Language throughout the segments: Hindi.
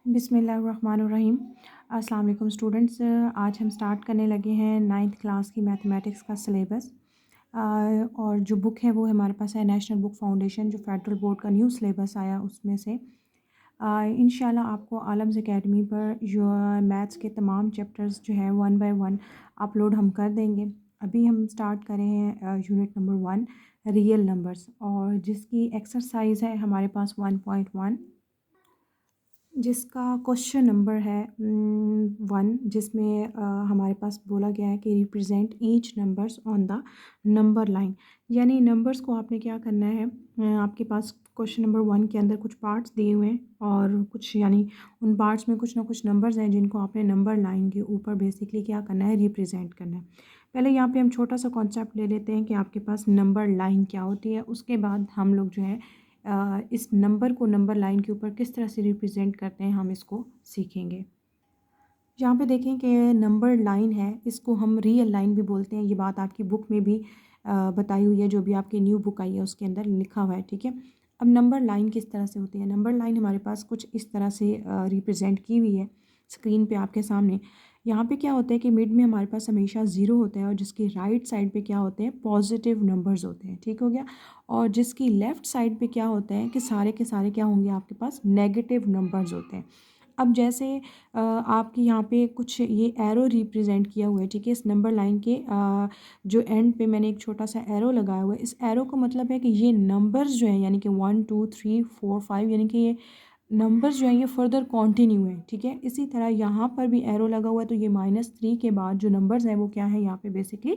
बिस्मिल्लाहिर्रहमानिर्रहीम। अस्सलाम वालेकुम स्टूडेंट्स। आज हम स्टार्ट करने लगे हैं 9th क्लास की मैथमेटिक्स का सिलेबस। और जो बुक है वो हमारे पास है नेशनल बुक फाउंडेशन, जो फेडरल बोर्ड का न्यू सिलेबस आया उसमें से। इंशाल्लाह आपको आलम्स एकेडमी पर जो मैथ्स के तमाम चैप्टर्स जो हैं 1 बाय 1 अपलोड हम कर देंगे। अभी हम स्टार्ट कर रहे हैं यूनिट नंबर 1 रियल नंबर्स, और जिसकी एक्सरसाइज है हमारे पास 1.1, जिसका क्वेश्चन नंबर है 1, जिसमें हमारे पास बोला गया है कि represent each numbers on the number line. यानी नंबर्स को आपने क्या करना है, आपके पास क्वेश्चन नंबर 1 के अंदर कुछ पार्ट्स दिए हुए हैं और कुछ यानी उन पार्ट्स में कुछ ना कुछ नंबर्स हैं जिनको आपने नंबर लाइन के ऊपर बेसिकली क्या करना है, रिप्रेजेंट करना है। पहले यहाँ पे हम छोटा सा कॉन्सेप्ट ले लेते हैं कि आपके पास नंबर लाइन क्या होती है, उसके बाद हम लोग जो है इस नंबर को नंबर लाइन के ऊपर किस तरह से रिप्रेजेंट करते हैं हम इसको सीखेंगे। यहाँ पे देखें कि नंबर लाइन है, इसको हम रियल लाइन भी बोलते हैं। ये बात आपकी बुक में भी बताई हुई है, जो भी आपकी न्यू बुक आई है उसके अंदर लिखा हुआ है, ठीक है। अब नंबर लाइन किस तरह से होती है, नंबर लाइन हमारे पास कुछ इस तरह से रिप्रेजेंट की हुई है स्क्रीन पे आपके सामने। यहाँ पे क्या होता है कि मिड में हमारे पास हमेशा ज़ीरो होता है, और जिसकी राइट साइड पे क्या होते हैं, पॉजिटिव नंबर्स होते हैं, ठीक हो गया। और जिसकी लेफ़्ट साइड पे क्या होता है कि सारे के सारे क्या होंगे, आपके पास नेगेटिव नंबर्स होते हैं। अब जैसे आपकी यहाँ पे कुछ ये एरो रिप्रेजेंट किया हुआ है, ठीक है। इस नंबर लाइन के जो एंड पे मैंने एक छोटा सा एरो लगाया हुआ है। इस एरो का मतलब है कि ये नंबर्स जो हैं, यानी कि 1 2 3 4 5, यानी कि ये नंबर्स जो हैं ये फर्दर कंटिन्यू है, ठीक है। इसी तरह यहाँ पर भी एरो लगा हुआ है, तो ये -3 के बाद जो नंबर्स हैं वो क्या है, यहाँ पे बेसिकली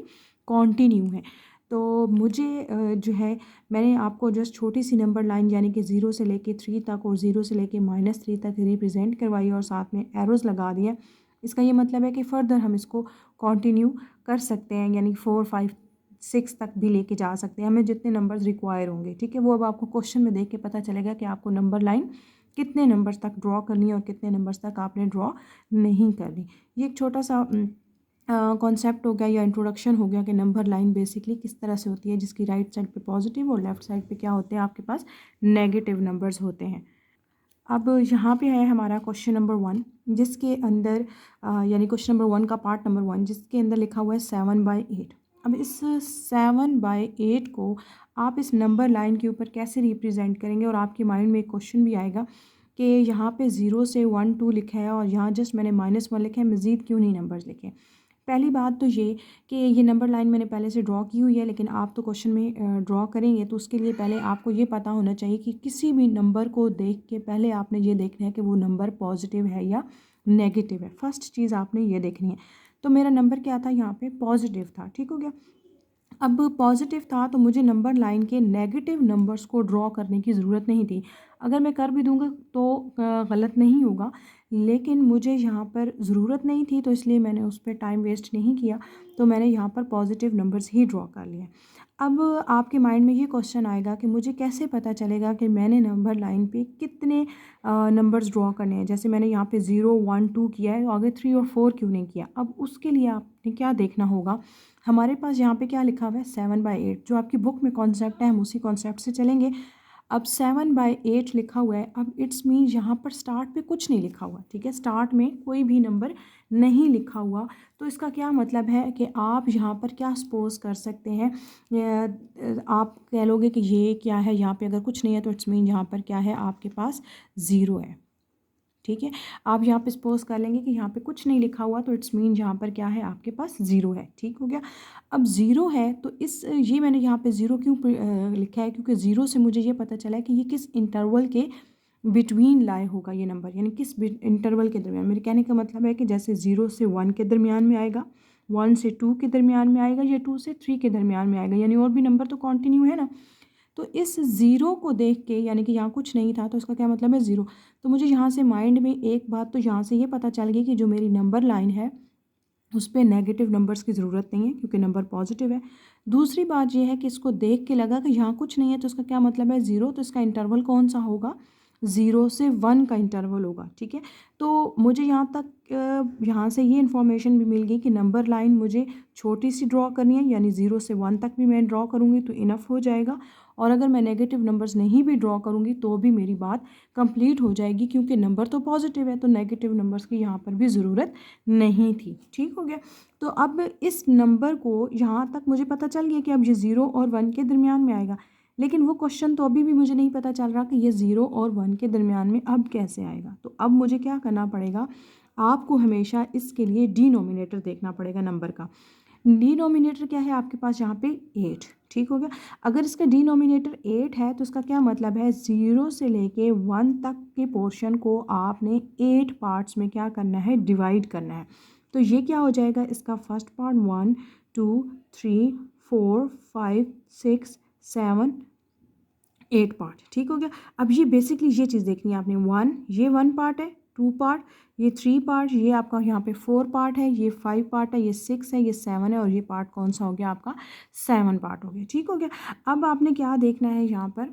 कंटिन्यू है। तो मुझे जो है, मैंने आपको जस्ट छोटी सी नंबर लाइन यानी कि 0 से लेके 3 तक और 0 से लेके -3 तक रिप्रेजेंट करवाई और साथ में एरोज़ लगा दिया। इसका ये मतलब है कि फ़र्दर हम इसको कंटिन्यू कर सकते हैं, यानी 4 5 6 तक भी लेके जा सकते हैं, हमें जितने नंबर्स रिक्वायर होंगे, ठीक है। वो अब आपको क्वेश्चन में देख के पता चलेगा कि आपको नंबर लाइन कितने नंबर्स तक ड्रॉ करनी है और कितने नंबर्स तक आपने ड्रॉ नहीं करनी। ये एक छोटा सा कॉन्सेप्ट हो गया या इंट्रोडक्शन हो गया कि नंबर लाइन बेसिकली किस तरह से होती है, जिसकी राइट साइड पे पॉजिटिव और लेफ़्ट साइड पे क्या होते हैं, आपके पास नेगेटिव नंबर्स होते हैं। अब यहाँ पे है हमारा क्वेश्चन नंबर 1, जिसके अंदर यानी क्वेश्चन नंबर 1 का पार्ट नंबर 1, जिसके अंदर लिखा हुआ है 7/8। अब इस 7/8 को आप इस नंबर लाइन के ऊपर कैसे रिप्रेजेंट करेंगे, और आपके माइंड में एक क्वेश्चन भी आएगा कि यहाँ पे 0 से 1 2 लिखा है और यहाँ जस्ट मैंने -1 लिखा है, मज़ीद क्यों नहीं नंबर्स लिखे। पहली बात तो ये कि ये नंबर लाइन मैंने पहले से ड्रॉ की हुई है, लेकिन आप तो क्वेश्चन में ड्रॉ करेंगे, तो उसके लिए पहले आपको ये पता होना चाहिए कि किसी भी नंबर को देख के पहले आपने ये देखना है कि वो नंबर पॉजिटिव है या नेगेटिव है। फर्स्ट चीज़ आपने ये देखनी है। तो मेरा नंबर क्या था, यहाँ पे पॉजिटिव था, ठीक हो गया। अब पॉजिटिव था तो मुझे नंबर लाइन के नेगेटिव नंबर्स को ड्रॉ करने की ज़रूरत नहीं थी। अगर मैं कर भी दूँगा तो गलत नहीं होगा, लेकिन मुझे यहाँ पर ज़रूरत नहीं थी, तो इसलिए मैंने उस पे टाइम वेस्ट नहीं किया। तो मैंने यहाँ पर पॉजिटिव नंबर्स ही ड्रॉ कर लिए। अब आपके माइंड में ये क्वेश्चन आएगा कि मुझे कैसे पता चलेगा कि मैंने नंबर लाइन पे कितने नंबर्स ड्रॉ करने हैं। जैसे मैंने यहाँ पे 0 1 2 किया है, तो आगे 3 और 4 क्यों नहीं किया। अब उसके लिए आपने क्या देखना होगा, हमारे पास यहाँ पे क्या लिखा हुआ है, 7/8, जो आपकी बुक में कॉन्सेप्ट है हम उसी कॉन्सेप्ट से चलेंगे। अब 7/8 लिखा हुआ है, अब इट्स मीन यहाँ पर स्टार्ट पे कुछ नहीं लिखा हुआ, ठीक है। स्टार्ट में कोई भी नंबर नहीं लिखा हुआ, तो इसका क्या मतलब है कि आप यहाँ पर क्या सपोज कर सकते हैं, आप कह लोगे कि ये क्या है, यहाँ पे अगर कुछ नहीं है तो इट्स मीन यहाँ पर क्या है, आपके पास 0 है, ठीक है। आप यहाँ पे सपोज कर लेंगे कि यहाँ पे कुछ नहीं लिखा हुआ, तो इट्स मीन यहाँ पर क्या है, आपके पास 0 है, ठीक हो गया। अब 0 है तो ये मैंने यहाँ पे 0 क्यों लिखा है, क्योंकि 0 से मुझे ये पता चला है कि ये किस इंटरवल के बिटवीन लाए होगा ये नंबर, यानी किस इंटरवल के दरमियान। मेरे कहने का मतलब है कि जैसे 0 से 1 के दरमियान में आएगा, 1 से 2 के दरमियान में आएगा, या 2 से 3 के दरमियान में आएगा, यानी और भी नंबर तो कंटिन्यू है ना। तो इस ज़ीरो को देख के, यानी कि यहाँ कुछ नहीं था तो इसका क्या मतलब है, ज़ीरो। तो मुझे यहाँ से माइंड में एक बात तो यहाँ से ये पता चल गई कि जो मेरी नंबर लाइन है उस पे नेगेटिव नंबर्स की ज़रूरत नहीं है, क्योंकि नंबर पॉजिटिव है। दूसरी बात ये है कि इसको देख के लगा कि यहाँ कुछ नहीं है, तो इसका क्या मतलब है, ज़ीरो। तो इसका इंटरवल कौन सा होगा, 0 से 1 का इंटरवल होगा, ठीक है। तो मुझे यहाँ तक यहाँ से ये इन्फॉर्मेशन भी मिल गई कि नंबर लाइन मुझे छोटी सी ड्रॉ करनी है, यानी 0 से 1 तक भी मैं ड्रॉ करूँगी तो इनफ हो जाएगा। और अगर मैं नेगेटिव नंबर्स नहीं भी ड्रॉ करूँगी तो भी मेरी बात कंप्लीट हो जाएगी, क्योंकि नंबर तो पॉजिटिव है, तो नेगेटिव नंबर्स की यहाँ पर भी ज़रूरत नहीं थी। ठीक हो गया। तो अब इस नंबर को यहाँ तक मुझे पता चल गया कि अब ये 0 और 1 के दरमियान में आएगा, लेकिन वो क्वेश्चन तो अभी भी मुझे नहीं पता चल रहा कि ये 0 और 1 के दरमियान में अब कैसे आएगा। तो अब मुझे क्या करना पड़ेगा, आपको हमेशा इसके लिए डिनोमिनेटर देखना पड़ेगा नंबर का। डिनोमिनेटर क्या है आपके पास यहाँ पे 8, ठीक हो गया। अगर इसका डिनोमिनेटर 8 है तो इसका क्या मतलब है, 0 से लेके 1 तक के पोर्शन को आपने 8 पार्ट्स में क्या करना है, डिवाइड करना है। तो ये क्या हो जाएगा, इसका फर्स्ट पार्ट 1 2 3 4 5 6 7 8 पार्ट, ठीक हो गया। अब ये बेसिकली ये चीज़ देखनी है आपने, 1 ये 1 पार्ट है, 2 पार्ट, ये 3 पार्ट, ये आपका यहाँ पे 4 पार्ट है, ये 5 पार्ट है, ये 6 है, ये 7 है, और ये पार्ट कौन सा हो गया आपका, 7 पार्ट हो गया, ठीक हो गया। अब आपने क्या देखना है यहाँ पर,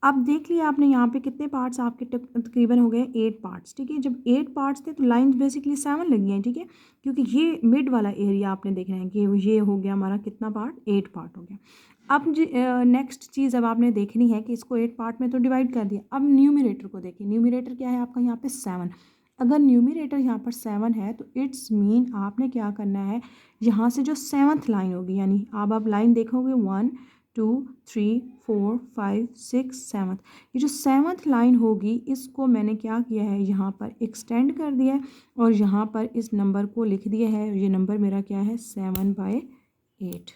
अब देख लिया आपने यहाँ पे कितने पार्ट्स आपके तकरीबन हो गए 8 पार्ट्स, ठीक है। जब 8 पार्ट्स थे तो लाइंस बेसिकली 7 लगी हैं, ठीक है, क्योंकि ये मिड वाला एरिया आपने देखना है कि ये हो गया हमारा कितना पार्ट, 8 पार्ट हो गया। अब नेक्स्ट चीज़ अब आपने देखनी है कि इसको 8 पार्ट में तो डिवाइड कर दिया, अब न्यूमरेटर को देखिए। न्यूमरेटर क्या है आपका यहाँ पे 7। अगर न्यूमरेटर यहाँ पर 7 है तो इट्स मीन आपने क्या करना है, यहाँ से जो 7th लाइन होगी, यानी अब आप लाइन देखोगे 1 2 3 4 5 6 7, ये जो 7th लाइन होगी इसको मैंने क्या किया है, यहाँ पर एक्सटेंड कर दिया है और यहाँ पर इस नंबर को लिख दिया है। ये नंबर मेरा क्या है, 7/8,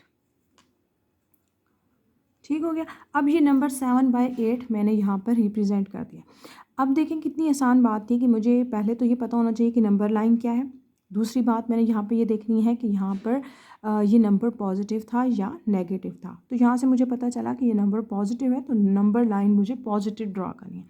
ठीक हो गया। अब ये नंबर 7/8 मैंने यहाँ पर रिप्रेजेंट कर दिया। अब देखें कितनी आसान बात थी कि मुझे पहले तो ये पता होना चाहिए कि नंबर लाइन क्या है। दूसरी बात मैंने यहाँ पे ये देखनी है कि यहाँ पर ये नंबर पॉजिटिव था या नेगेटिव था। तो यहाँ से मुझे पता चला कि ये नंबर पॉजिटिव है, तो नंबर लाइन मुझे पॉजिटिव ड्रॉ करनी है।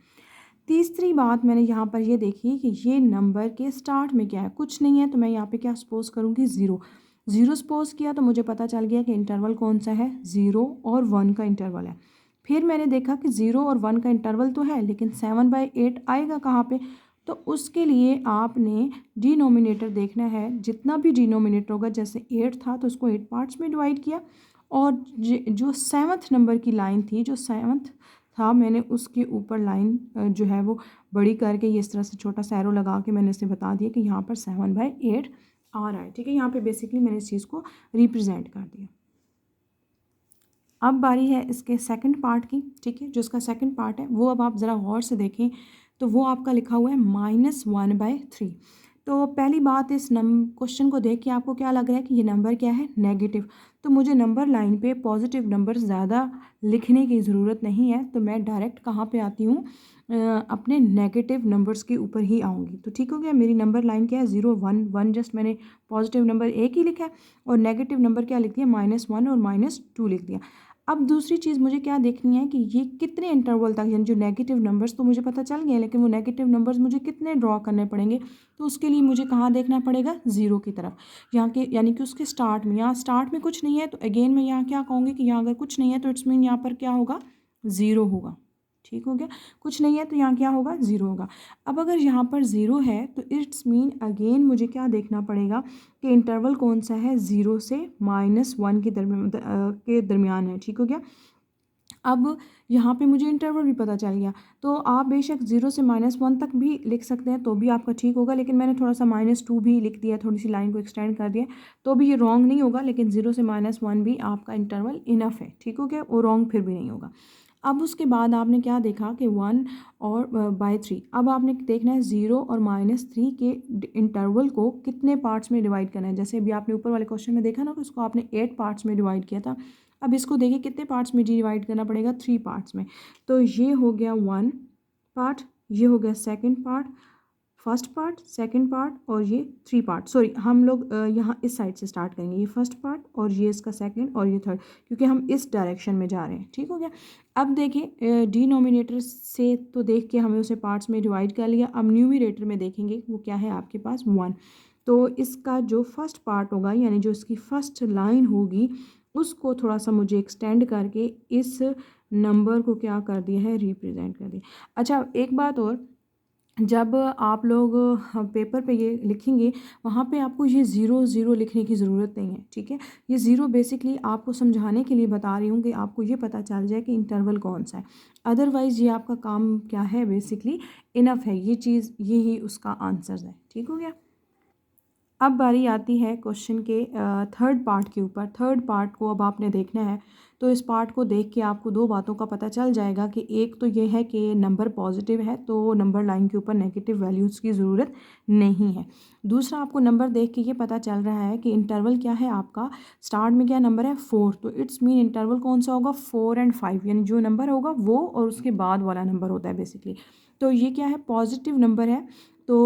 तीसरी बात मैंने यहाँ पर ये देखी कि ये नंबर के स्टार्ट में क्या है, कुछ नहीं है, तो मैं यहाँ पे क्या सपोज करूँगी, 0 0 सपोज किया तो मुझे पता चल गया कि इंटरवल कौन सा है, 0 और 1 का इंटरवल है। फिर मैंने देखा कि 0 और 1 का इंटरवल तो है, लेकिन 7/8 आएगा कहाँ पे, तो उसके लिए आपने डिनोमिनेटर देखना है। जितना भी डिनोमिनेटर होगा, जैसे 8 था तो उसको 8 पार्ट्स में डिवाइड किया, और जो 7th नंबर की लाइन थी, जो 7th था, मैंने उसके ऊपर लाइन जो है वो बड़ी करके ये इस तरह से छोटा सा एरो लगा के मैंने इसे बता दिया कि यहाँ पर 7/8 आ रहा है, ठीक है। यहाँ पे बेसिकली मैंने इस चीज़ को रिप्रेजेंट कर दिया। अब बारी है इसके सेकंड पार्ट की, ठीक है। जो इसका सेकंड पार्ट है वो अब आप ज़रा गौर से देखें तो वो आपका लिखा हुआ है -1/3। तो पहली बात, इस क्वेश्चन को देख के आपको क्या लग रहा है कि ये नंबर क्या है, नेगेटिव। तो मुझे नंबर लाइन पे पॉजिटिव नंबर ज़्यादा लिखने की ज़रूरत नहीं है, तो मैं डायरेक्ट कहाँ पे आती हूँ, अपने नेगेटिव नंबर्स के ऊपर ही आऊँगी। तो ठीक हो गया, मेरी नंबर लाइन क्या है, 0 1 1, जस्ट मैंने पॉजिटिव नंबर एक ही लिखा है, और नेगेटिव नंबर क्या लिख दिया, -1 और -2 लिख दिया। अब दूसरी चीज़ मुझे क्या देखनी है कि ये कितने इंटरवल तक, यानी जो नेगेटिव नंबर्स तो मुझे पता चल गया, लेकिन वो नेगेटिव नंबर्स मुझे कितने ड्रॉ करने पड़ेंगे, तो उसके लिए मुझे कहाँ देखना पड़ेगा, 0 की तरफ, यहाँ के, यानी कि उसके स्टार्ट में। यहाँ स्टार्ट में कुछ नहीं है तो अगेन मैं यहाँ क्या कहूँगी कि यहाँ अगर कुछ नहीं है तो इट्स मीन यहाँ पर क्या होगा, 0 होगा, ठीक हो गया। कुछ नहीं है तो यहाँ क्या होगा, 0 होगा। अब अगर यहाँ पर 0 है तो इट्स मीन अगेन मुझे क्या देखना पड़ेगा कि इंटरवल कौन सा है, 0 से -1 के दरमियान है, ठीक हो गया। अब यहाँ पे मुझे इंटरवल भी पता चल गया, तो आप बेशक 0 से -1 तक भी लिख सकते हैं तो भी आपका ठीक होगा, लेकिन मैंने थोड़ा सा -2 भी लिख दिया, थोड़ी सी लाइन को एक्सटेंड कर दिया, तो भी ये रॉन्ग नहीं होगा, लेकिन 0 से -1 भी आपका इंटरवल इनफ है, ठीक हो गया, वो रॉन्ग फिर भी नहीं होगा। अब उसके बाद आपने क्या देखा कि 1 और /3, अब आपने देखना है 0 और -3 के इंटरवल को कितने पार्ट्स में डिवाइड करना है। जैसे अभी आपने ऊपर वाले क्वेश्चन में देखा ना कि उसको आपने 8 पार्ट्स में डिवाइड किया था, अब इसको देखिए कितने पार्ट्स में डिवाइड करना पड़ेगा, 3 पार्ट्स में। तो ये हो गया 1 पार्ट, ये हो गया second part, first part, second part, और ये 3 पार्ट। सॉरी, हम लोग यहाँ इस साइड से स्टार्ट करेंगे, ये फर्स्ट पार्ट और ये इसका सेकंड और ये थर्ड, क्योंकि हम इस डायरेक्शन में जा रहे हैं, ठीक हो गया। अब देखिए डिनोमिनेटर से तो देख के हमें उसे पार्ट्स में डिवाइड कर लिया, अब न्यूमरेटर में देखेंगे वो क्या है आपके पास, 1। तो इसका जो फर्स्ट पार्ट होगा, यानी जो इसकी फर्स्ट लाइन होगी, उसको थोड़ा सा मुझे एक्सटेंड करके इस नंबर को क्या कर दिया है, रिप्रेजेंट कर दिया। अच्छा एक बात और, जब आप लोग पेपर पे ये लिखेंगे वहाँ पे आपको ये ज़ीरो ज़ीरो लिखने की ज़रूरत नहीं है, ठीक है। ये ज़ीरो बेसिकली आपको समझाने के लिए बता रही हूँ कि आपको ये पता चल जाए कि इंटरवल कौन सा है। अदरवाइज़ ये आपका काम क्या है, बेसिकली इनफ है, ये चीज़ यही उसका आंसर है। ठीक हो गया। अब बारी आती है क्वेश्चन के थर्ड पार्ट के ऊपर। थर्ड पार्ट को अब आपने देखना है, तो इस पार्ट को देख के आपको दो बातों का पता चल जाएगा कि एक तो ये है कि नंबर पॉजिटिव है तो नंबर लाइन के ऊपर नेगेटिव वैल्यूज़ की ज़रूरत नहीं है। दूसरा, आपको नंबर देख के ये पता चल रहा है कि इंटरवल क्या है आपका, स्टार्ट में क्या नंबर है 4, तो इट्स मीन इंटरवल कौन सा होगा 4 और 5, यानी जो नंबर होगा वो और उसके बाद वाला नंबर होता है बेसिकली। तो ये क्या है, पॉजिटिव नंबर है। तो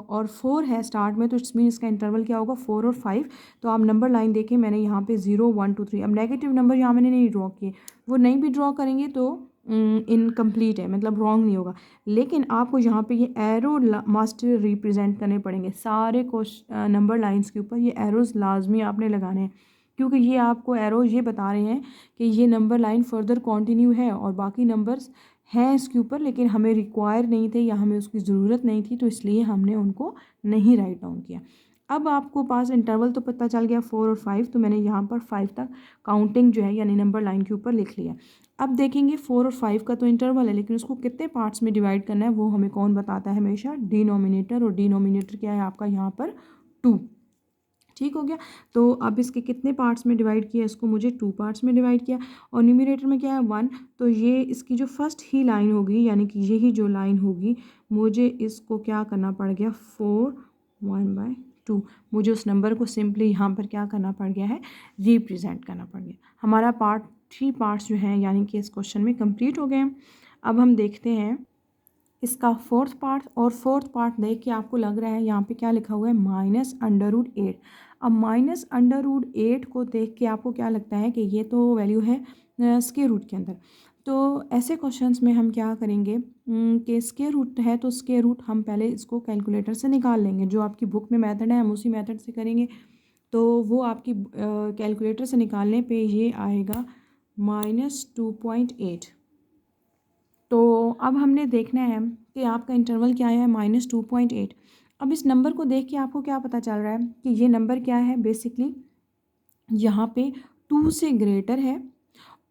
और 4 है स्टार्ट में, तो इट्स मीन इसका इंटरवल क्या होगा 4 और 5। तो आप नंबर लाइन देखें, मैंने यहाँ पे 0 1 2 3, अब नेगेटिव नंबर यहाँ मैंने नहीं ड्रॉ किए, वो नहीं भी ड्रॉ करेंगे तो इनकम्प्लीट है, मतलब रॉन्ग नहीं होगा। लेकिन आपको यहाँ पे ये एरो मस्ट रिप्रेजेंट करने पड़ेंगे सारे नंबर लाइंस के ऊपर, ये एरोज लाजमी आपने लगाने हैं, क्योंकि ये आपको एरो ये बता रहे हैं कि ये नंबर लाइन फर्दर कंटिन्यू है और बाकी नंबर्स हैं इसके ऊपर, लेकिन हमें रिक्वायर नहीं थे या हमें उसकी ज़रूरत नहीं थी, तो इसलिए हमने उनको नहीं राइट डाउन किया। अब आपको पास इंटरवल तो पता चल गया 4 और 5, तो मैंने यहाँ पर 5 तक काउंटिंग जो है यानी नंबर लाइन के ऊपर लिख लिया। अब देखेंगे 4 और 5 का तो इंटरवल है, लेकिन उसको कितने पार्ट्स में डिवाइड करना है वो हमें कौन बताता है हमेशा, डिनोमिनेटर, और डिनोमिनेटर क्या है आपका यहाँ पर 2। ठीक हो गया। तो अब इसके कितने पार्ट्स में डिवाइड किया, इसको मुझे 2 पार्ट्स में डिवाइड किया, और न्यूमरेटर में क्या है 1, तो ये इसकी जो फर्स्ट ही लाइन होगी यानी कि यही जो लाइन होगी, मुझे इसको क्या करना पड़ गया 4 1/2, मुझे उस नंबर को सिंपली यहाँ पर क्या करना पड़ गया है, रिप्रेजेंट करना पड़ गया। हमारा 3 पार्ट्स जो हैं यानी कि इस क्वेश्चन में कंप्लीट हो गए हैं। अब हम देखते हैं इसका फोर्थ पार्ट, और फोर्थ पार्ट देख के आपको लग रहा है यहाँ पे क्या लिखा हुआ है -√8। अब -√8 को देख के आपको क्या लगता है कि ये तो वैल्यू है स्क्वायर रूट के अंदर। तो ऐसे क्वेश्चंस में हम क्या करेंगे कि स्क्वायर रूट है तो स्क्वायर रूट हम पहले इसको कैलकुलेटर से निकाल लेंगे, जो आपकी बुक में मेथड है हम उसी मेथड से करेंगे। तो वो आपकी कैलकुलेटर से निकालने पे ये आएगा -2.8। तो अब हमने देखना है कि आपका इंटरवल क्या है -2.8। अब इस नंबर को देख के आपको क्या पता चल रहा है कि ये नंबर क्या है, बेसिकली यहाँ पे 2 से ग्रेटर है,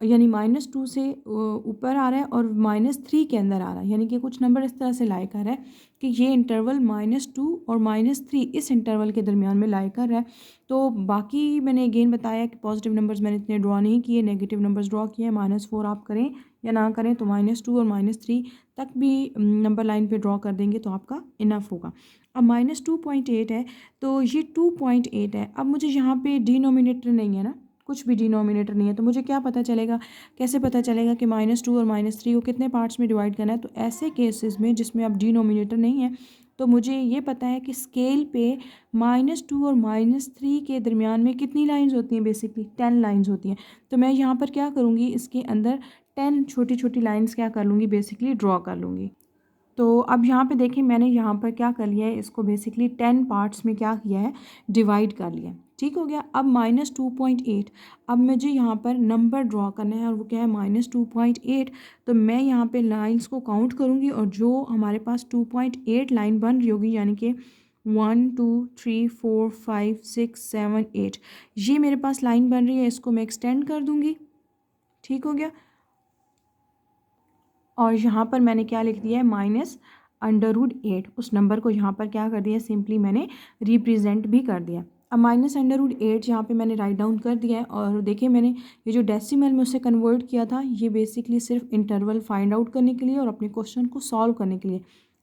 यानी -2 से ऊपर आ रहा है और -3 के अंदर आ रहा है, यानी कि कुछ नंबर इस तरह से लाई कर रहा है कि ये इंटरवल -2 और -3 इस इंटरवल के दरमियान में लाई कर रहा है। तो बाकी मैंने अगेन बताया कि पॉजिटिव नंबर्स मैंने इतने ड्रॉ नहीं किए, नेगेटिव नंबर्स ड्रॉ किए, -4 आप करें या ना करें तो -2 और -3 तक भी नंबर लाइन पे ड्रॉ कर देंगे तो आपका इनफ होगा। अब -2.8 है तो ये 2.8 है। अब मुझे यहाँ पे डिनोमिनेटर नहीं है ना, कुछ भी डिनोमिनेटर नहीं है, तो मुझे क्या पता चलेगा, कैसे पता चलेगा कि -2 और -3 को कितने पार्ट्स में डिवाइड करना है। तो ऐसे केसेस में जिसमें अब डिनोमिनेटर नहीं है, तो मुझे ये पता है कि स्केल पे -2 और -3 के दरमियान में कितनी लाइंस होती हैं, बेसिकली 10 लाइंस होती हैं। तो मैं यहाँ पर क्या करूँगी, इसके अंदर 10 छोटी छोटी लाइंस क्या कर लूँगी, बेसिकली ड्रॉ कर लूँगी। तो अब यहाँ पे देखें मैंने यहाँ पर क्या कर लिया है, इसको बेसिकली 10 पार्ट्स में क्या किया है, डिवाइड कर लिया। ठीक हो गया। अब -2.8, अब मुझे यहाँ पर नंबर ड्रॉ करना है और वो क्या है -2.8। तो मैं यहाँ पे लाइंस को काउंट करूँगी और जो हमारे पास 2.8 लाइन बन रही होगी, यानी कि 1 2 3 4 5 6 7 8, ये मेरे पास लाइन बन रही है, इसको मैं एक्सटेंड कर दूँगी। ठीक हो गया। और यहाँ पर मैंने क्या लिख दिया है -√8, उस नंबर को यहाँ पर क्या कर दिया, सिंपली मैंने रिप्रेजेंट भी कर दिया। अब -√8 यहाँ पे मैंने राइट डाउन कर दिया है, और देखिए मैंने ये जो डेसिमल में उसे कन्वर्ट किया था, ये बेसिकली सिर्फ इंटरवल फाइंड आउट करने के लिए और अपने क्वेश्चन को सॉल्व करने के लिए।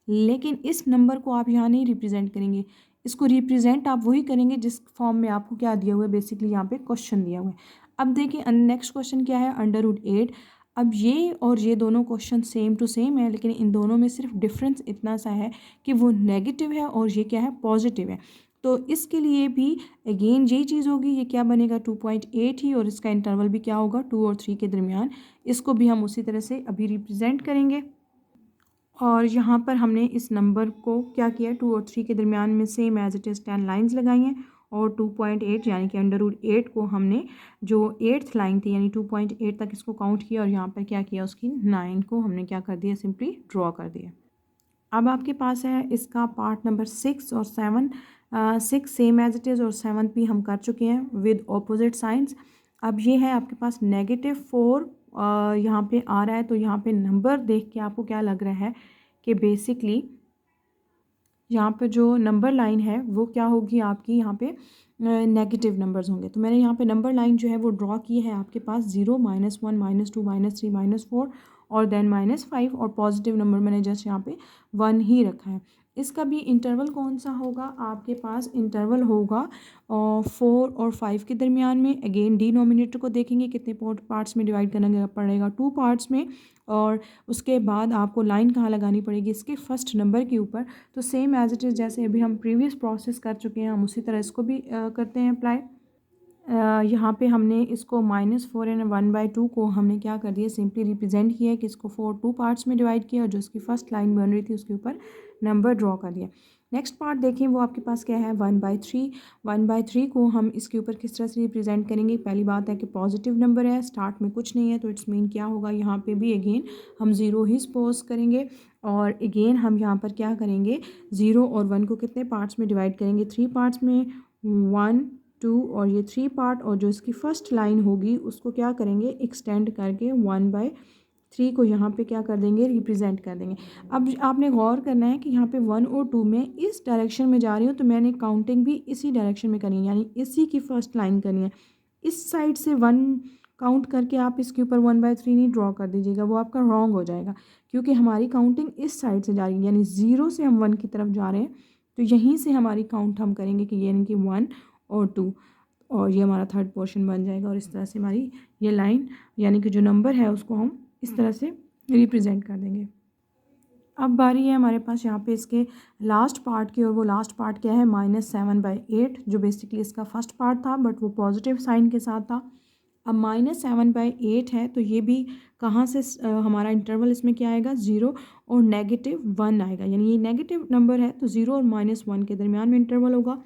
लेकिन इस नंबर को आप यहाँ नहीं रिप्रेजेंट करेंगे, इसको रिप्रेजेंट आप वही करेंगे जिस फॉर्म में आपको क्या दिया हुआ है, बेसिकली यहाँ पे क्वेश्चन दिया हुआ है। अब देखिए नेक्स्ट क्वेश्चन क्या है, √8। अब ये और ये दोनों क्वेश्चन सेम टू सेम है, लेकिन इन दोनों में सिर्फ डिफरेंस इतना सा है कि वो नेगेटिव है और ये क्या है, पॉजिटिव है। तो इसके लिए भी अगेन यही चीज़ होगी, ये क्या बनेगा 2.8 ही, और इसका इंटरवल भी क्या होगा 2 और 3 के दरमियान। इसको भी हम उसी तरह से अभी रिप्रेजेंट करेंगे। और यहाँ पर हमने इस नंबर को क्या किया, 2 और 3 के दरमियान में same as it is 10 lines लगाई हैं, और 2.8 यानी कि √8 को हमने जो 8th लाइन थी यानी 2.8 तक इसको काउंट किया और यहाँ पर क्या किया, उसकी 9 को हमने क्या कर दिया, सिंपली ड्रॉ कर दिया। अब आपके पास है इसका पार्ट नंबर 6 और 7। 6 सेम एज इट इज़ और 7 भी हम कर चुके हैं विद ऑपोजिट साइंस। अब ये है आपके पास -4 यहाँ पे आ रहा है, तो यहाँ पे नंबर देख के आपको क्या लग रहा है कि बेसिकली यहाँ पे जो नंबर लाइन है वो क्या होगी आपकी, यहाँ पे नेगेटिव नंबर्स होंगे। तो मैंने यहाँ पे नंबर लाइन जो है वो ड्रॉ की है आपके पास 0, -1, -2, -3, -4 और देन -5 और पॉजिटिव नंबर मैंने जस्ट यहाँ पे 1 ही रखा है। इसका भी इंटरवल कौन सा होगा आपके पास, इंटरवल होगा 4 और 5 के दरमियान में। अगेन डिनोमिनेटर को देखेंगे कितने पार्ट्स में डिवाइड करना पड़ेगा, 2 पार्ट्स में। और उसके बाद आपको लाइन कहाँ लगानी पड़ेगी, इसके फर्स्ट नंबर के ऊपर। तो सेम एज इट इज़ जैसे अभी हम प्रीवियस प्रोसेस कर चुके हैं, हम उसी तरह इसको भी करते हैं अप्लाई। यहाँ पे हमने इसको -4 एंड 1/2 को हमने क्या कर दिया, सिंपली रिप्रेजेंट किया कि इसको 2 पार्ट्स में डिवाइड किया और जो उसकी फर्स्ट लाइन बन रही थी उसके ऊपर नंबर ड्रॉ कर दिया। नेक्स्ट पार्ट देखें, वो आपके पास क्या है 1/3। 1/3 को हम इसके ऊपर किस तरह से रिप्रेजेंट करेंगे। पहली बात है कि पॉजिटिव नंबर है, स्टार्ट में कुछ नहीं है, तो इट्स मीन क्या होगा, यहाँ पे भी अगेन हम 0 ही सपोज करेंगे। और अगेन हम यहाँ पर क्या करेंगे, 0 और 1 को कितने पार्ट्स में डिवाइड करेंगे, 3 पार्ट्स में, 1, 2 और ये 3 पार्ट। और जो इसकी फर्स्ट लाइन होगी उसको क्या करेंगे, एक्सटेंड करके 1/3 को यहाँ पे क्या कर देंगे, रिप्रेजेंट कर देंगे। अब आपने गौर करना है कि यहाँ पे 1 और 2 में इस डायरेक्शन में जा रही हूँ, तो मैंने काउंटिंग भी इसी डायरेक्शन में करनी है, यानी इसी की फर्स्ट लाइन करनी है। इस साइड से 1 काउंट करके आप इसके ऊपर 1/3 नहीं ड्रॉ कर दीजिएगा, वो आपका रॉन्ग हो जाएगा, क्योंकि हमारी काउंटिंग इस साइड से जा रही है, यानी 0 से हम 1 की तरफ जा रहे हैं। तो यहीं से हमारी काउंट हम करेंगे कि यानी कि 1 और 2, और ये हमारा थर्ड पोर्शन बन जाएगा। और इस तरह से हमारी ये लाइन यानी कि जो नंबर है उसको हम इस तरह से रिप्रेजेंट कर देंगे। अब बारी है हमारे पास यहाँ पे इसके लास्ट पार्ट की, और वो लास्ट पार्ट क्या है, -7/8, जो बेसिकली इसका फर्स्ट पार्ट था बट वो पॉजिटिव साइन के साथ था। अब -7/8 है, तो ये भी कहाँ से हमारा इंटरवल इसमें क्या आएगा, 0 और -1 आएगा, यानी ये नेगेटिव नंबर है तो 0 और -1 के दरमियान में इंटरवल होगा।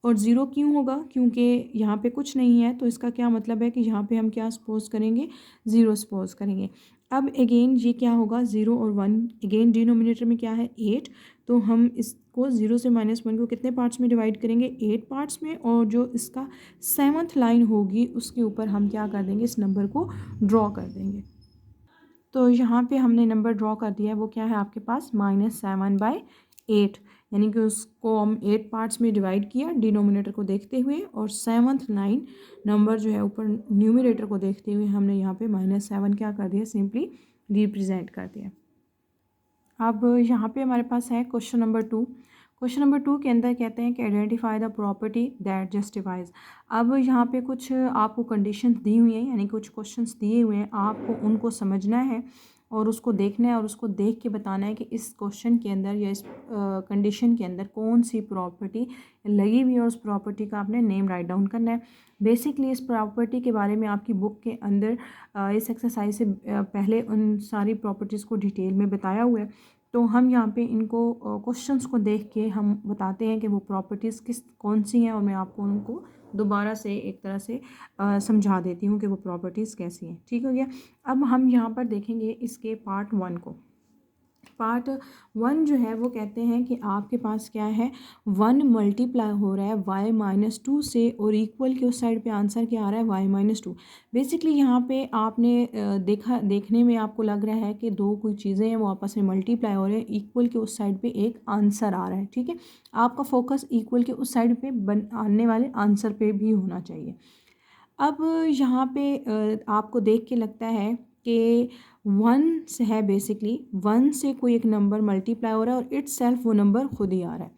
और 0 क्यों होगा, क्योंकि यहाँ पे कुछ नहीं है, तो इसका क्या मतलब है कि यहाँ पे हम क्या सपोज करेंगे, 0 सपोज करेंगे। अब अगेन ये क्या होगा, 0 और 1, अगेन डिनोमिनेटर में क्या है 8, तो हम इसको 0 से -1 को कितने पार्ट्स में डिवाइड करेंगे, 8 पार्ट्स में। और जो इसका 7th लाइन होगी उसके ऊपर हम क्या कर देंगे, इस नंबर को ड्रॉ कर देंगे। तो यहाँ पे हमने नंबर ड्रॉ कर दिया है, वो क्या है आपके पास -7/8, यानी कि उसको हम 8 पार्ट्स में डिवाइड किया डिनोमिनेटर को देखते हुए, और 7th लाइन नंबर जो है ऊपर न्यूमरेटर को देखते हुए हमने यहाँ पे -7 क्या कर दिया, सिंपली रिप्रेजेंट कर दिया। अब यहाँ पे हमारे पास है क्वेश्चन नंबर 2। क्वेश्चन नंबर 2 के अंदर कहते हैं कि identify the property that justifies. अब यहाँ पे कुछ आपको कंडीशंस दी हुई हैं, यानी कुछ क्वेश्चंस दिए हुए हैं, आपको उनको समझना है और उसको देखना है और उसको देख के बताना है कि इस क्वेश्चन के अंदर या इस कंडीशन के अंदर कौन सी प्रॉपर्टी लगी हुई है, और उस प्रॉपर्टी का आपने नेम राइट डाउन करना है। बेसिकली इस प्रॉपर्टी के बारे में आपकी बुक के अंदर इस एक्सरसाइज से पहले उन सारी प्रॉपर्टीज़ को डिटेल में बताया हुआ है। तो हम यहाँ पे इनको क्वेश्चंस को देख के हम बताते हैं कि वो प्रॉपर्टीज़ कौन सी हैं, और मैं आपको उनको दोबारा से एक तरह से समझा देती हूँ कि वो प्रॉपर्टीज़ कैसी हैं। ठीक हो गया। अब हम यहाँ पर देखेंगे इसके पार्ट 1 को। पार्ट 1 जो है वो कहते हैं कि आपके पास क्या है, 1 मल्टीप्लाई हो रहा है y-2 से, और इक्वल के उस साइड पे आंसर क्या आ रहा है, y-2। बेसिकली यहाँ पे आपने देखने में आपको लग रहा है कि दो कोई चीज़ें हैं वो आपस में मल्टीप्लाई हो रहे हैं, इक्वल के उस साइड पे एक आंसर आ रहा है। ठीक है, आपका फोकस इक्वल के उस साइड पे आने वाले आंसर पे भी होना चाहिए। अब यहाँ पे आपको देख के लगता है कि 1 से है, बेसिकली 1 से कोई एक नंबर मल्टीप्लाई हो रहा है और इट्स सेल्फ वो नंबर खुद ही आ रहा है,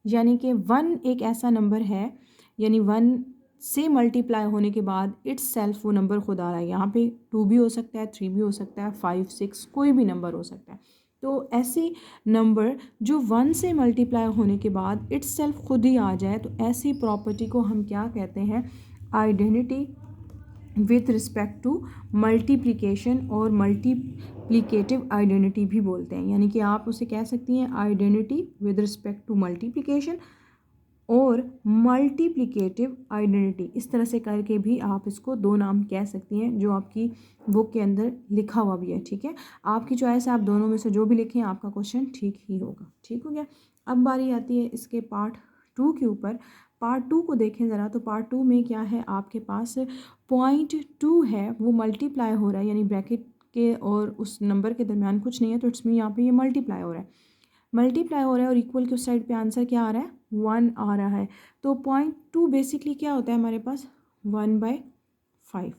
यानी कि 1 एक ऐसा नंबर है, यानी 1 से मल्टीप्लाई होने के बाद इट्स सेल्फ वो नंबर खुद आ रहा है। यहाँ पे 2 भी हो सकता है, 3 भी हो सकता है, 5, 6 कोई भी नंबर हो सकता है। तो ऐसी नंबर जो 1 से मल्टीप्लाई होने के बाद इट्स सेल्फ खुद ही आ जाए, तो ऐसी प्रॉपर्टी को हम क्या कहते हैं, identity with respect to multiplication, और मल्टीप्लिकेटिव आइडेंटिटी भी बोलते हैं। यानी कि आप उसे कह सकती हैं identity with respect to multiplication और मल्टीप्लिकेटिव आइडेंटिटी, इस तरह से करके भी आप इसको दो नाम कह सकती हैं, जो आपकी बुक के अंदर लिखा हुआ भी है। ठीक है, आपकी चॉइस है, आप दोनों में से जो भी लिखें आपका क्वेश्चन ठीक ही होगा। ठीक हो गया। अब बारी आती है इसके पार्ट 2 के ऊपर। पार्ट 2 को देखें ज़रा, तो पार्ट 2 में क्या है, आपके पास पॉइंट 2 है वो मल्टीप्लाई हो रहा है, यानी ब्रैकेट के और उस नंबर के दरमियान कुछ नहीं है, तो इट्स मीन यहाँ पे ये मल्टीप्लाई हो रहा है, मल्टीप्लाई हो रहा है और इक्वल के उस साइड पे आंसर क्या आ रहा है, 1 आ रहा है। तो पॉइंट 2 बेसिकली क्या होता है हमारे पास, 1/5।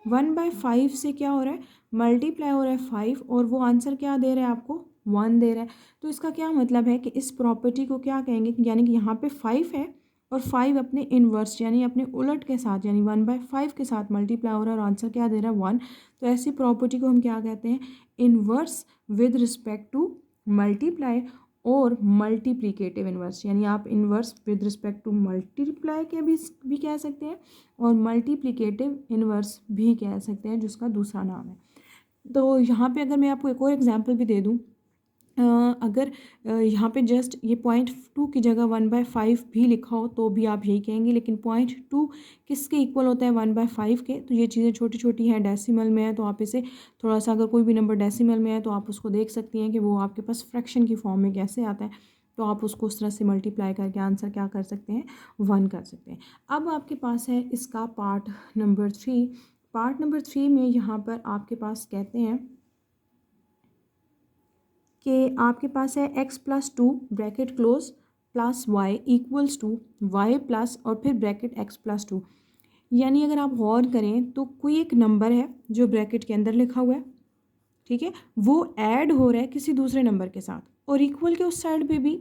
1/5 से क्या हो रहा है, मल्टीप्लाई हो रहा है 5, और वो आंसर क्या दे रहा है आपको, 1 दे रहा है। तो इसका क्या मतलब है कि इस प्रॉपर्टी को क्या कहेंगे, यानी कि यहाँ पे 5 है और 5 अपने इन्वर्स यानी अपने उलट के साथ, यानी 1/5 के साथ मल्टीप्लाई हो रहा है और आंसर क्या दे रहा है, 1। तो ऐसी प्रॉपर्टी को हम क्या कहते हैं, inverse with respect to multiply और मल्टीप्लिकेटिव इन्वर्स, यानी आप inverse with respect to multiply के भी कह सकते हैं और मल्टीप्लिकेटिव इन्वर्स भी कह सकते हैं, जिसका दूसरा नाम है। तो यहाँ पे अगर मैं आपको एक और एग्जांपल भी दे दूँ, अगर यहाँ पे जस्ट ये पॉइंट 2 की जगह 1/5 भी लिखा हो तो भी आप यही कहेंगे, लेकिन पॉइंट 2 किसके इक्वल होता है, 1/5 के। तो ये चीज़ें छोटी छोटी हैं, डेसिमल में है, तो आप इसे थोड़ा सा, अगर कोई भी नंबर डेसिमल में है तो आप उसको देख सकती हैं कि वो आपके पास फ्रैक्शन की फॉर्म में कैसे आता है, तो आप उसको उस तरह से मल्टीप्लाई करके आंसर क्या कर सकते हैं, 1 कर सकते हैं। अब आपके पास है इसका पार्ट नंबर 3। पार्ट नंबर 3 में यहाँ पर आपके पास कहते हैं कि आपके पास है x+2 bracket close plus y equals to y plus और फिर ब्रैकेट x+2। यानी अगर आप गौर करें तो कोई एक नंबर है जो ब्रैकेट के अंदर लिखा हुआ है, ठीक है, वो ऐड हो रहा है किसी दूसरे नंबर के साथ, और इक्वल के उस साइड पे भी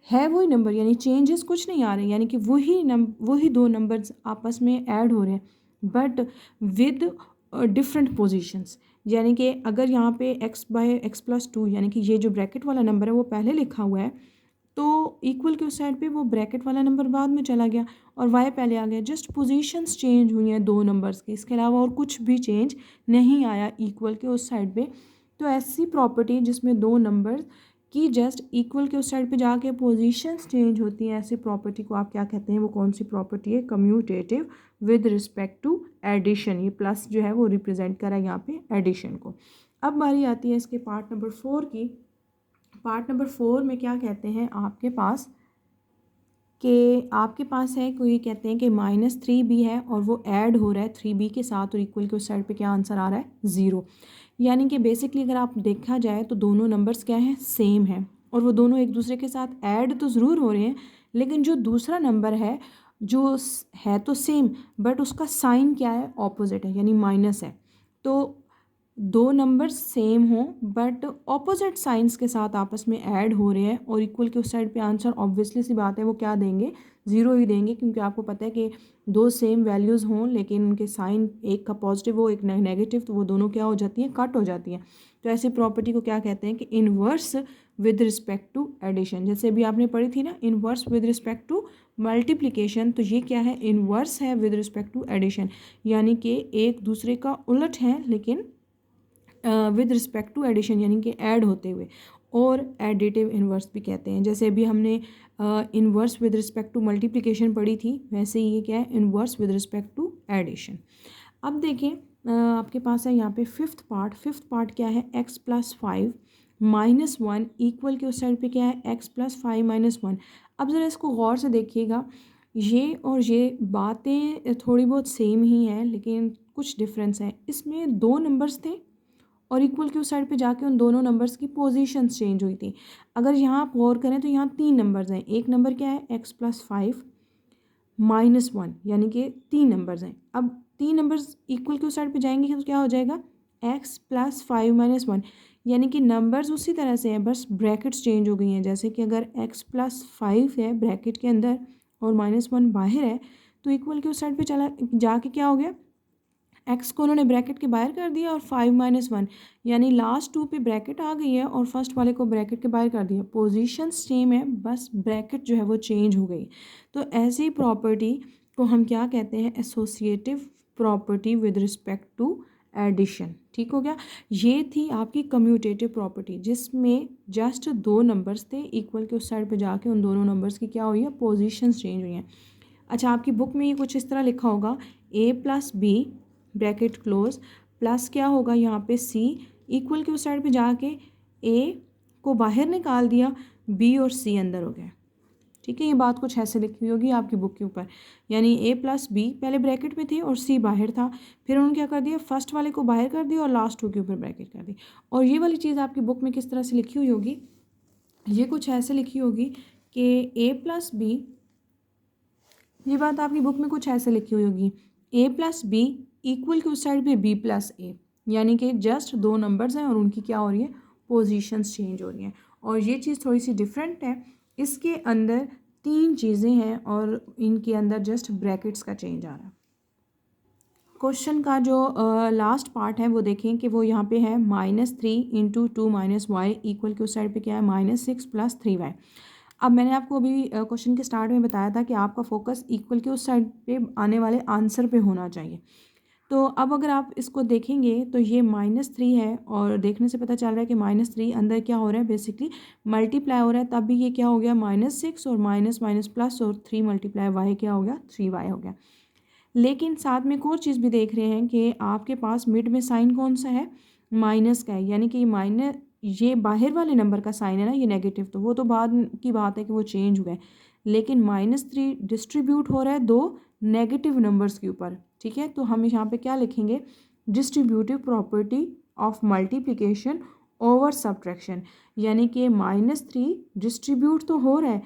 है वही नंबर, यानी चेंजेस कुछ नहीं आ रहे, यानी कि वही दो नंबर्स आपस में ऐड हो रहे हैं, बट विद डिफरेंट पोजीशंस। यानी कि अगर यहाँ पे x/x+2 यानी कि ये जो ब्रैकेट वाला नंबर है वो पहले लिखा हुआ है, तो इक्वल के उस साइड पे वो ब्रैकेट वाला नंबर बाद में चला गया और y पहले आ गया, जस्ट पोजीशंस चेंज हुई हैं दो नंबर्स की, इसके अलावा और कुछ भी चेंज नहीं आया इक्वल के उस साइड पे। तो ऐसी प्रॉपर्टी जिसमें दो नंबर की जस्ट इक्वल के उस साइड पे जाके पोजीशंस चेंज होती हैं, ऐसी प्रॉपर्टी को आप क्या कहते हैं, वो कौन सी प्रॉपर्टी है, commutative with respect to addition. ये प्लस जो है वो रिप्रेजेंट करा यहाँ पे एडिशन को। अब बारी आती है इसके पार्ट नंबर 4 की। पार्ट नंबर 4 में क्या कहते हैं आपके पास, कि आपके पास है कोई, कहते हैं कि -3 भी है और वो ऐड हो रहा है 3b के साथ और इक्वल के उस साइड पे क्या आंसर आ रहा है, 0। यानी कि बेसिकली अगर आप देखा जाए तो दोनों नंबर्स क्या हैं, सेम है, और वो दोनों एक दूसरे के साथ ऐड तो ज़रूर हो रहे हैं, लेकिन जो दूसरा नंबर है जो है तो सेम, बट उसका साइन क्या है, ऑपोजिट है, यानी माइनस है। तो दो नंबर सेम हों बट ऑपोजिट साइंस के साथ आपस में ऐड हो रहे हैं और इक्वल के उस साइड पे आंसर ऑब्वियसली सी बात है वो क्या देंगे, 0 ही देंगे, क्योंकि आपको पता है कि दो सेम वैल्यूज़ हों लेकिन उनके साइन एक का पॉजिटिव हो एक नेगेटिव, तो वो दोनों क्या हो जाती हैं, कट हो जाती हैं। तो ऐसी प्रॉपर्टी को क्या कहते हैं कि inverse with respect to addition. जैसे अभी आपने पढ़ी थी ना, inverse with respect to multiplication, तो ये क्या है, इन्वर्स है विद रिस्पेक्ट टू एडिशन, यानी कि एक दूसरे का उलट है लेकिन विद रिस्पेक्ट टू एडिशन, यानी कि ऐड होते हुए, और एडिटिव इन्वर्स भी कहते हैं। जैसे अभी हमने inverse with respect to multiplication पढ़ी थी, वैसे ये क्या है, inverse with respect to addition. अब देखें आपके पास है यहाँ पे फिफ्थ पार्ट क्या है, x+5 -1 इक्वल के उस साइड पे क्या है, x+5 -1। अब ज़रा इसको गौर से देखिएगा, ये और ये बातें थोड़ी बहुत सेम ही हैं लेकिन कुछ डिफरेंस है। इसमें दो नंबर्स थे और इक्वल के उस साइड पे जाके उन दोनों नंबर्स की पोजीशंस चेंज हुई थी। अगर यहाँ आप गौर करें तो यहाँ 3 नंबर्स हैं, एक नंबर क्या है, x+5 -1, यानी कि 3 नंबर्स हैं। अब 3 नंबर्स इक्वल के उस साइड पे जाएंगे तो क्या हो जाएगा, x+5 -1, यानी कि नंबर्स उसी तरह से हैं, बस ब्रैकेट्स चेंज हो गई हैं। जैसे कि अगर x+5 है ब्रैकेट के अंदर और -1 बाहर है, तो इक्वल के उस साइड पे चला जाके क्या हो गया, एक्स को उन्होंने ब्रैकेट के बाहर कर दिया और 5 -1, यानी लास्ट 2 पे ब्रैकेट आ गई है और फर्स्ट वाले को ब्रैकेट के बाहर कर दिया। पोजीशन सेम है, बस ब्रैकेट जो है वो चेंज हो गई। तो ऐसी प्रॉपर्टी को हम क्या कहते हैं, associative property with respect to addition. ठीक हो गया। ये थी आपकी कम्यूटेटिव प्रॉपर्टी जिसमें जस्ट दो नंबर्स थे, इक्वल के उस साइड पे जाके उन दोनों नंबर्स की क्या हुई है, पोजीशंस चेंज हुई हैं। अच्छा, आपकी बुक में ये कुछ इस तरह लिखा होगा a plus B bracket close plus क्या होगा यहाँ पे c, इक्वल के उस साइड पे जाके a को बाहर निकाल दिया, b और c अंदर हो गया। ठीक है, ये बात कुछ ऐसे लिखी हुई होगी आपकी बुक के ऊपर, यानी a प्लस बी पहले ब्रैकेट में थे और c बाहर था, फिर उन्होंने क्या कर दिया, फर्स्ट वाले को बाहर कर दिया और लास्ट टू के ऊपर ब्रैकेट कर दी। और ये वाली चीज़ आपकी बुक में किस तरह से लिखी हुई होगी, ये कुछ ऐसे लिखी होगी कि a प्लस बी, ये बात आपकी बुक में कुछ ऐसे लिखी हुई होगी, a प्लस बी इक्वल के उस साइड पे b प्लस a, यानी कि जस्ट दो नंबर्स हैं और उनकी क्या हो रही है, पोजीशंस चेंज हो रही हैं। और ये चीज़ थोड़ी सी डिफरेंट है, इसके अंदर तीन चीज़ें हैं और इनके अंदर जस्ट ब्रैकेट्स का चेंज आ रहा है। क्वेश्चन का जो लास्ट पार्ट है वो देखें कि वो यहाँ पे है -3 इंटू 2 माइनस वाई इक्वल के उस साइड पे क्या है, -6 प्लस 3y। अब मैंने आपको अभी क्वेश्चन के स्टार्ट में बताया था कि आपका फोकस इक्वल के उस साइड पे आने वाले आंसर पे होना चाहिए। तो अब अगर आप इसको देखेंगे तो ये -3 है और देखने से पता चल रहा है कि -3 अंदर क्या हो रहा है, बेसिकली मल्टीप्लाई हो रहा है, तब भी ये क्या हो गया, -6 और माइनस माइनस प्लस और 3 मल्टीप्लाई वाई क्या हो गया, 3y हो गया। लेकिन साथ में एक और चीज़ भी देख रहे हैं कि आपके पास मिड में साइन कौन सा है, माइनस का है, यानी कि माइनस ये बाहर वाले नंबर का साइन है ना, ये नेगेटिव, तो वो तो बाद की बात है कि वो चेंज हुआ है, लेकिन -3 डिस्ट्रीब्यूट हो रहा है दो नेगेटिव नंबर्स के ऊपर। ठीक है, तो हम यहाँ पे क्या लिखेंगे, distributive property of multiplication over subtraction, यानी कि -3 डिस्ट्रीब्यूट तो हो रहा है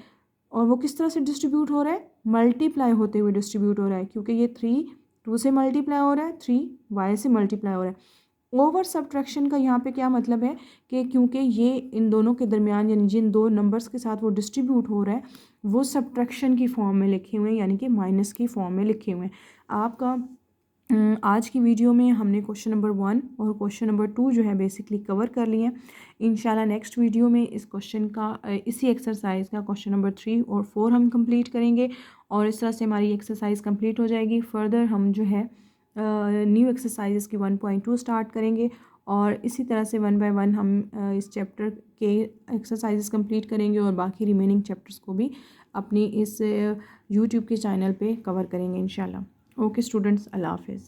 और वो किस तरह से डिस्ट्रीब्यूट हो रहा है, मल्टीप्लाई होते हुए डिस्ट्रीब्यूट हो रहा है, क्योंकि ये 3 2 से मल्टीप्लाई हो रहा है, 3 y से मल्टीप्लाई हो रहा है। ओवर सब्ट्रैक्शन का यहाँ पे क्या मतलब है कि क्योंकि ये इन दोनों के दरमियान यानी जिन दो नंबर्स के साथ वो डिस्ट्रीब्यूट हो रहा है वो सब्ट्रैक्शन की फॉर्म में लिखे हुए हैं, यानी कि माइनस की फॉर्म में लिखे हुए हैं। आपका आज की वीडियो में हमने क्वेश्चन नंबर 1 और क्वेश्चन नंबर 2 जो है बेसिकली कवर कर लिए हैं। इंशाल्लाह नेक्स्ट वीडियो में इस क्वेश्चन का इसी एक्सरसाइज का क्वेश्चन नंबर 3 और 4 हम कंप्लीट करेंगे और इस तरह से हमारी एक्सरसाइज कंप्लीट हो जाएगी। फर्दर हम जो है न्यू एक्सरसाइजेस की 1.2 स्टार्ट करेंगे और इसी तरह से 1 बाय 1 हम इस चैप्टर के एक्सरसाइजेस कंप्लीट करेंगे और बाकी रिमेनिंग चैप्टर्स को भी अपनी इस यूट्यूब के चैनल पे कवर करेंगे इंशाल्लाह। ओके स्टूडेंट्स, अल्लाह हाफिज़।